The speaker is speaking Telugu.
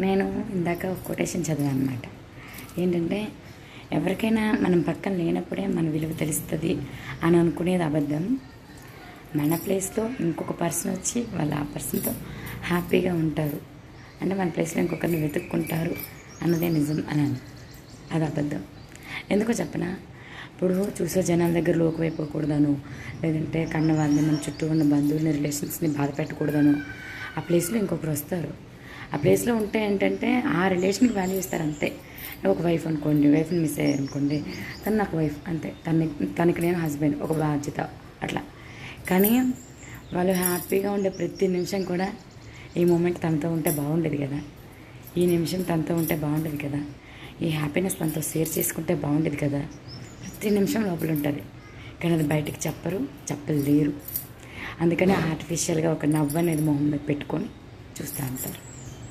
నేను ఇందాక ఒక కొటేషన్ చదివాను అనమాట. ఏంటంటే, ఎవరికైనా మనం పక్కన లేనప్పుడే మన విలువ తెలుస్తుంది అని అనుకునేది అబద్ధం. మన ప్లేస్లో ఇంకొక పర్సన్ వచ్చి వాళ్ళు ఆ పర్సన్తో హ్యాపీగా ఉంటారు అంటే మన ప్లేస్లో ఇంకొకరిని వెతుక్కుంటారు అన్నదే నిజం అని. అది అబద్ధం. ఎందుకో చెప్పనా, ఇప్పుడు చూసే జనాల దగ్గర లోకువైపోకూడదను, లేదంటే కన్న వాళ్ళని, మన చుట్టూ ఉన్న బంధువులని, రిలేషన్స్ని బాధ పెట్టకూడదను ఆ ప్లేస్లో ఇంకొకరు వస్తారు. ఆ ప్లేస్లో ఉంటే ఏంటంటే ఆ రిలేషన్కి వాల్యూ ఇస్తారు అంతే. ఒక వైఫ్ అనుకోండి, వైఫ్ని మిస్ అయ్యారనుకోండి, తను నాకు వైఫ్ అంతే, తనకి నేను హస్బెండ్, ఒక బాధ్యత అట్లా. కానీ వాళ్ళు హ్యాపీగా ఉండే ప్రతి నిమిషం కూడా ఈ మూమెంట్ తనతో ఉంటే బాగుండేది కదా, ఈ నిమిషం తనతో ఉంటే బాగుండేది కదా, ఈ హ్యాపీనెస్ తనతో షేర్ చేసుకుంటే బాగుండేది కదా, ప్రతి నిమిషం లోపల ఉంటుంది. కానీ అది బయటికి చెప్పలేరు. అందుకని ఆర్టిఫిషియల్గా ఒక నవ్వు అనేది మొహం మీద పెట్టుకొని చూస్తూ ఉంటారు.